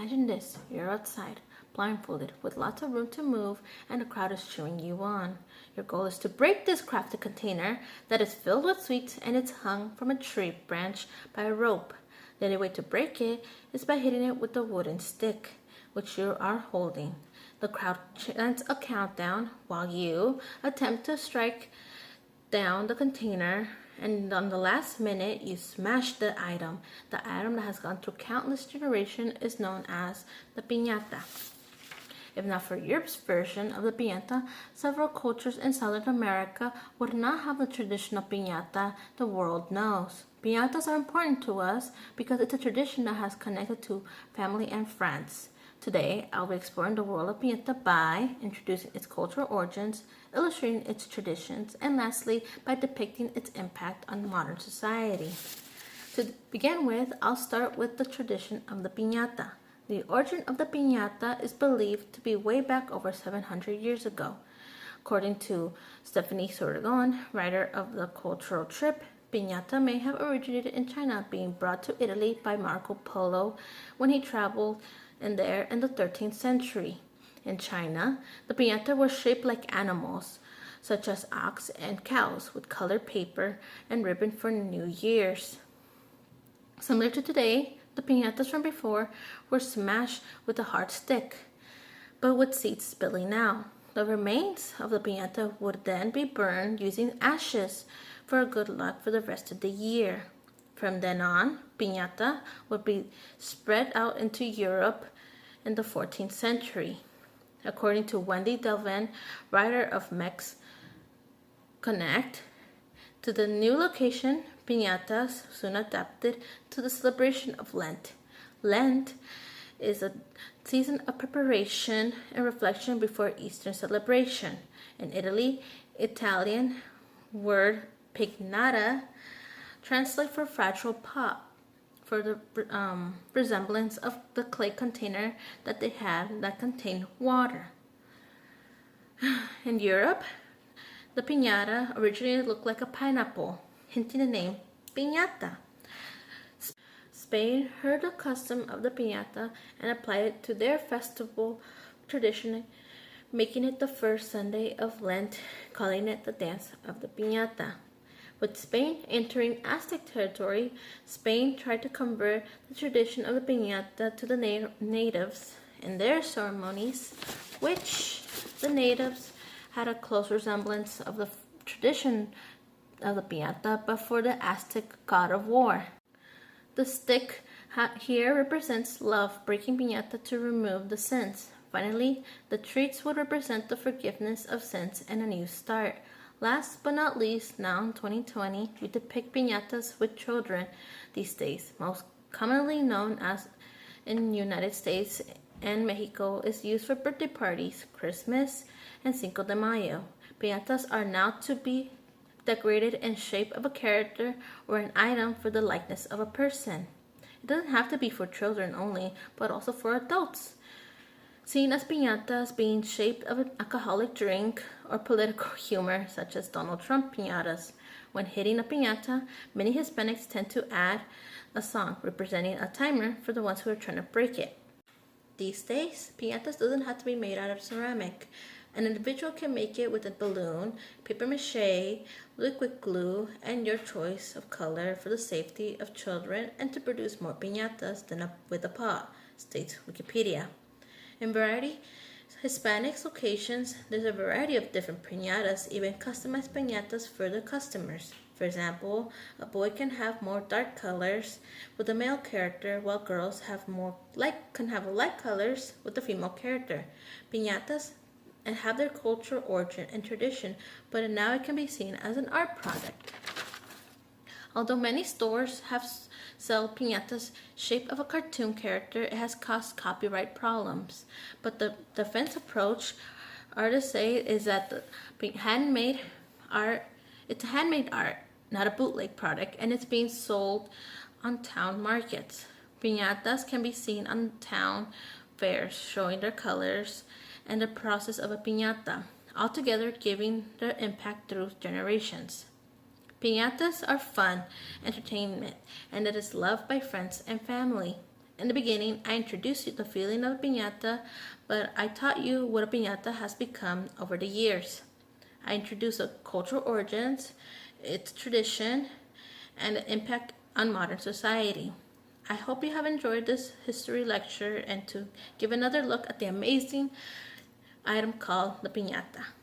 Imagine this, you're outside, blindfolded, with lots of room to move, and a crowd is cheering you on. Your goal is to break this crafted container that is filled with sweets and it's hung from a tree branch by a rope. The only way to break it is by hitting it with a wooden stick, which you are holding. The crowd chants a countdown while you attempt to strike down the container, and on the last minute you smash the item. The item that has gone through countless generations is known as the pinata. If not for Europe's version of the piñata, several cultures in Southern America would not have the traditional piñata the world knows. Piñatas are important to us because it's a tradition that has connected to family and friends. Today, I'll be exploring the world of piñata by introducing its cultural origins, illustrating its traditions, and lastly, by depicting its impact on modern society. To begin with, I'll start with the tradition of the piñata. The origin of the piñata is believed to be way back over 700 years ago. According to Stephanie Sorgon, writer of The Cultural Trip, piñata may have originated in China, being brought to Italy by Marco Polo when he traveled in there in the 13th century. In China, the piñata was shaped like animals, such as ox and cows, with colored paper and ribbon for New Year's. Similar to today, the piñatas from before were smashed with a hard stick, but with seeds spilling out. The remains of the piñata would then be burned using ashes for good luck for the rest of the year. From then on, piñata would be spread out into Europe in the 14th century. According to Wendy Delvin, writer of Mex Connect, to the new location, piñatas soon adapted to the celebration of Lent. Lent is a season of preparation and reflection before Easter celebration. In Italy, Italian word pinata translates for fragile pot, for the resemblance of the clay container that they had that contained water. In Europe, the piñata originally looked like a pineapple, hinting the name piñata. Spain heard the custom of the piñata and applied it to their festival tradition, making it the first Sunday of Lent, calling it the dance of the piñata. With Spain entering Aztec territory, Spain tried to convert the tradition of the piñata to the natives in their ceremonies, which the natives had a close resemblance of the tradition of the piñata, but for the Aztec god of war. The stick here represents love, breaking piñata to remove the sins. Finally, the treats would represent the forgiveness of sins and a new start. Last but not least, now in 2020, we depict piñatas with children these days. Most commonly known as in the United States and Mexico is used for birthday parties, Christmas, and Cinco de Mayo. Piñatas are now to be decorated in shape of a character or an item for the likeness of a person. It doesn't have to be for children only, but also for adults. Seen as piñatas being shaped of an alcoholic drink or political humor, such as Donald Trump piñatas. When hitting a piñata, many Hispanics tend to add a song representing a timer for the ones who are trying to break it. These days, piñatas doesn't have to be made out of ceramic. An individual can make it with a balloon, paper mache, liquid glue, and your choice of color for the safety of children and to produce more piñatas than with a pot, states Wikipedia. In variety Hispanic occasions, there's a variety of different piñatas, even customized piñatas for the customers. For example, a boy can have more dark colors with a male character, while girls can have light colors with the female character. Piñatas and have their cultural origin and tradition, but now it can be seen as an art product. Although many stores sell piñatas shaped of a cartoon character, it has caused copyright problems. But the defense approach, artists say, is that it's handmade art, not a bootleg product, and it's being sold on town markets. Piñatas can be seen on town fairs, showing their colors and the process of a piñata, altogether giving their impact through generations. Piñatas are fun, entertainment, and it is loved by friends and family. In the beginning, I introduced you to the feeling of a piñata, but I taught you what a piñata has become over the years. I introduced the cultural origins, its tradition, and the impact on modern society. I hope you have enjoyed this history lecture and to give another look at the amazing item called the piñata.